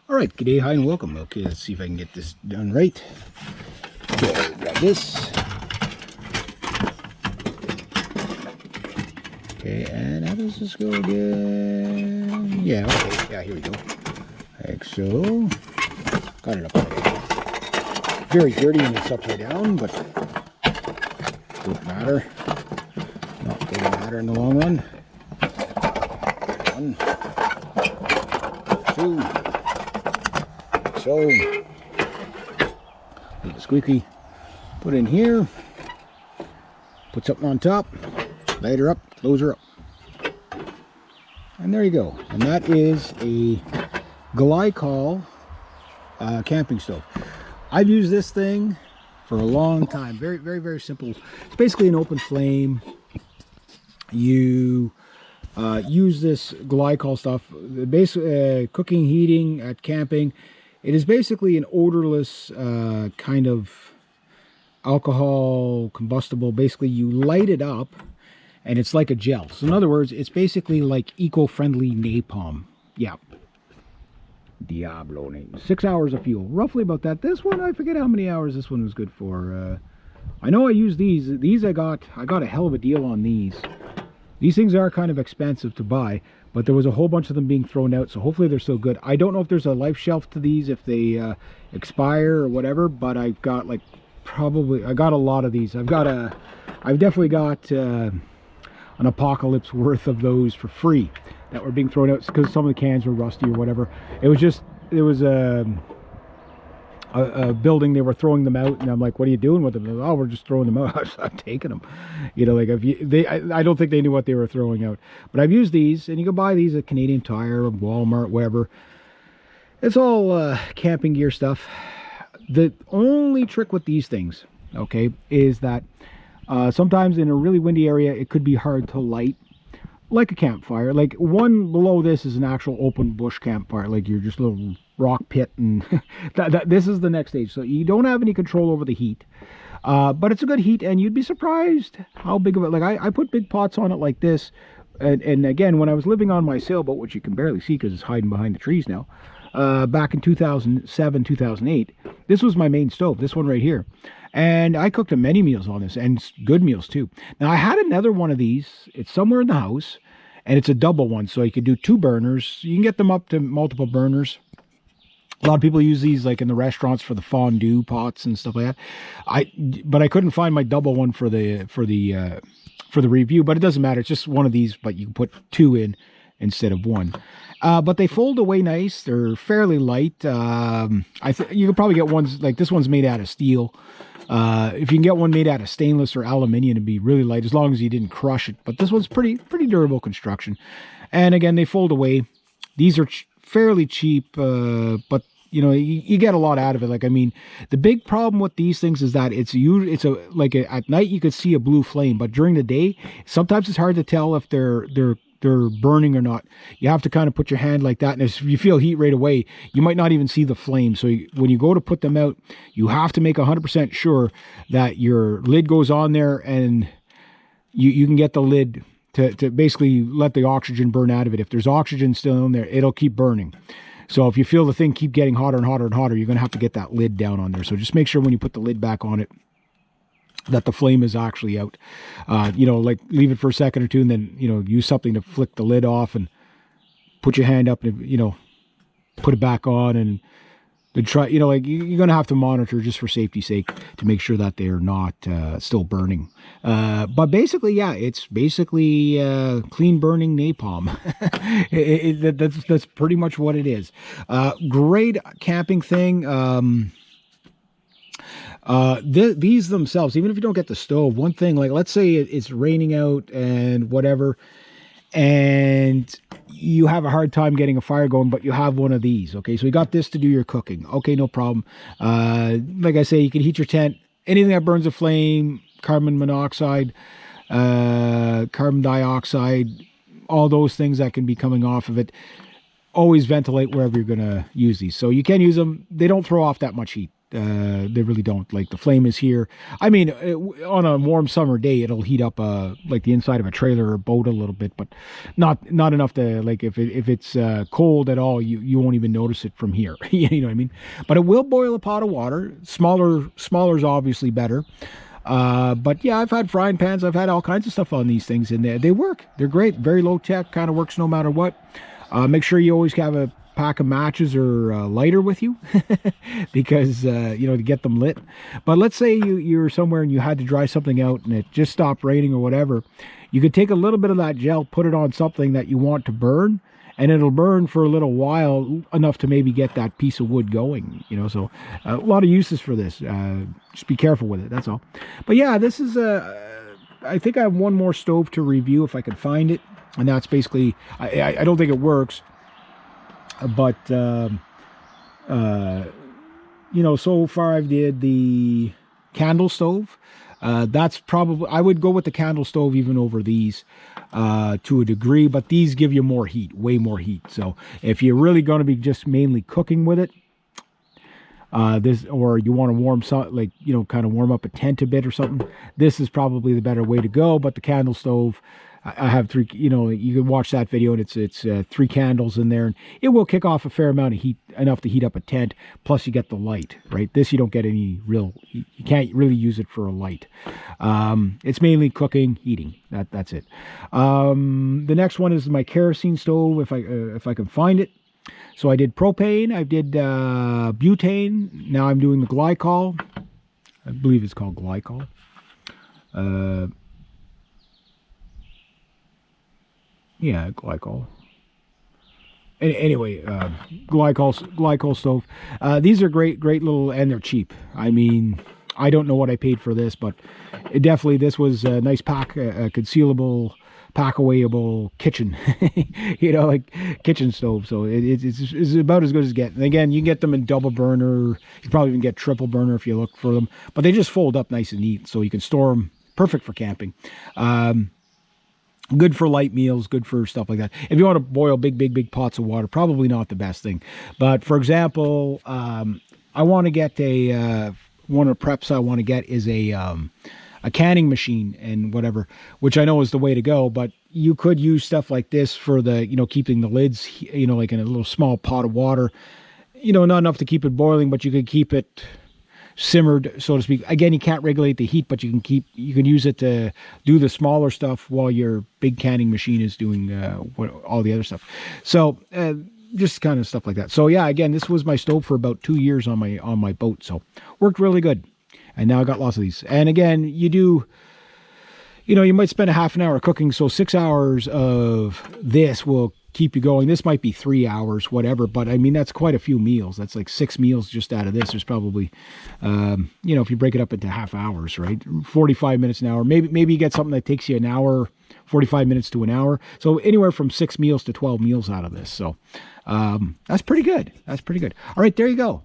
All right, good day, hi, and welcome. Okay, let's see if I can get this done right. Okay, grab this. Okay, and how does this go again? Yeah, okay, yeah, here we go. Like so. Got it upside down. Very dirty when it's upside down, but doesn't matter. Not going to matter in the long run. 1, 2. So, leave it squeaky. Put it in here. Put something on top. Light her up. Close her up. And there you go. And that is a glycol camping stove. I've used this thing for a long time. Very, very, very simple. It's basically an open flame. You use this glycol stuff. Basically, cooking, heating at camping. It is basically an odorless kind of alcohol combustible. Basically, you light it up and it's like a gel. So in other words, it's basically like eco-friendly napalm. Yeah. Diablo name. 6 hours of fuel. Roughly about that. This one, I forget how many hours this one was good for. I know I used these. These I got a hell of a deal on these. These things are kind of expensive to buy, but there was a whole bunch of them being thrown out, so hopefully they're still good. I don't know if there's a life shelf to these, if they expire or whatever, but I've got like I got a lot of these. I've definitely got an apocalypse worth of those for free that were being thrown out because some of the cans were rusty or whatever. It was a building, they were throwing them out, and I'm like, what are you doing with them? Oh, we're just throwing them out. I'm taking them, you know, like I don't think they knew what they were throwing out. But I've used these, and you can buy these at Canadian Tire, Walmart, wherever. It's all camping gear stuff. The only trick with these things, okay, is that sometimes in a really windy area it could be hard to light like a campfire. Like one below this is an actual open bush campfire, like you're just a little rock pit, and this is the next stage, so you don't have any control over the heat, but it's a good heat, and you'd be surprised how big of it. Like I put big pots on it like this, and again, when I was living on my sailboat, which you can barely see because it's hiding behind the trees now, back in 2007 2008, this was my main stove, this one right here, and I cooked many meals on this, and good meals too. Now I had another one of these, it's somewhere in the house, and it's a double one, so you could do 2 burners. You can get them up to multiple burners. A lot of people use these like in the restaurants for the fondue pots and stuff like that. But I couldn't find my double one for the review, but it doesn't matter. It's just one of these, but you can put 2 in instead of 1. But they fold away nice. They're fairly light. You could probably get ones like this one's made out of steel. If you can get one made out of stainless or aluminum, it'd be really light as long as you didn't crush it. But this one's pretty durable construction. And again, they fold away. These are fairly cheap, but you know, you get a lot out of it. Like, I mean, the big problem with these things is that at night you could see a blue flame, but during the day, sometimes it's hard to tell if they're burning or not. You have to kind of put your hand like that, and if you feel heat right away, you might not even see the flame. So when you go to put them out, you have to make 100% sure that your lid goes on there, and you can get the lid to basically let the oxygen burn out of it. If there's oxygen still in there, it'll keep burning. So if you feel the thing keep getting hotter and hotter and hotter, you're going to have to get that lid down on there. So just make sure when you put the lid back on it that the flame is actually out. You know, like leave it for a second or two, and then, you know, use something to flick the lid off and put your hand up and, you know, put it back on, and then try, you know, like you're going to have to monitor just for safety's sake to make sure that they're not still burning. But basically, yeah, it's basically clean burning napalm. That's pretty much what it is. Great camping thing. These themselves, even if you don't get the stove, one thing, like let's say it's raining out and whatever, and you have a hard time getting a fire going, but you have one of these. Okay, so you got this to do your cooking. Okay, no problem. Like I say, you can heat your tent. Anything that burns a flame, carbon monoxide, carbon dioxide, all those things that can be coming off of it. Always ventilate wherever you're going to use these. So you can use them. They don't throw off that much heat. They really don't. Like the flame is here. I mean, on a warm summer day, it'll heat up like the inside of a trailer or boat a little bit, but not enough to, like, if it's cold at all, you won't even notice it from here. You know what I mean? But it will boil a pot of water. Smaller is obviously better. But yeah, I've had frying pans. I've had all kinds of stuff on these things, and they work. They're great. Very low tech. Kind of works no matter what. Make sure you always have a pack of matches or a lighter with you because you know, to get them lit. But let's say you're somewhere and you had to dry something out and it just stopped raining or whatever. You could take a little bit of that gel, put it on something that you want to burn, and it'll burn for a little while, enough to maybe get that piece of wood going, you know. So a lot of uses for this. Just be careful with it, that's all. But yeah, this is I think I have one more stove to review if I can find it, and that's basically, I don't think it works, but you know, so far I've did the candle stove. That's probably, I would go with the candle stove even over these to a degree, but these give you more heat, way more heat. So if you're really going to be just mainly cooking with it, this, or you want to warm some, like, you know, kind of warm up a tent a bit or something, this is probably the better way to go. But the candle stove, I have three, you know, you can watch that video, and it's 3 candles in there, and it will kick off a fair amount of heat, enough to heat up a tent. Plus you get the light, right? This, you don't get any real, you can't really use it for a light. It's mainly cooking, heating. That's it. The next one is my kerosene stove, if I can find it. So I did propane, I did butane. Now I'm doing the glycol. I believe it's called glycol. Yeah, glycol. Anyway, glycol stove. These are great little, and they're cheap. I mean, I don't know what I paid for this, but this was a nice pack, a concealable, pack-awayable kitchen, you know, like kitchen stove. So it's about as good as get. And again, you can get them in double burner. You probably even get triple burner if you look for them. But they just fold up nice and neat, so you can store them. Perfect for camping. Good for light meals, good for stuff like that. If you want to boil big pots of water, probably not the best thing. But for example, I want to get one of the preps I want to get is a canning machine and whatever, which I know is the way to go. But you could use stuff like this for the, you know, keeping the lids, you know, like in a little small pot of water, you know, not enough to keep it boiling, but you could keep it simmered, so to speak. Again, you can't regulate the heat, but you can use it to do the smaller stuff while your big canning machine is doing all the other stuff. So just kind of stuff like that. So yeah, again, this was my stove for about 2 years on my boat, so worked really good. And now I got lots of these. And again, you know, you might spend a half an hour cooking, so 6 hours of this will keep you going. This might be 3 hours, whatever, but I mean, that's quite a few meals. That's like 6 meals just out of this. There's probably, you know, if you break it up into half hours, right? 45 minutes an hour. Maybe you get something that takes you an hour, 45 minutes to an hour. So anywhere from 6 meals to 12 meals out of this. So that's pretty good. That's pretty good. All right, there you go.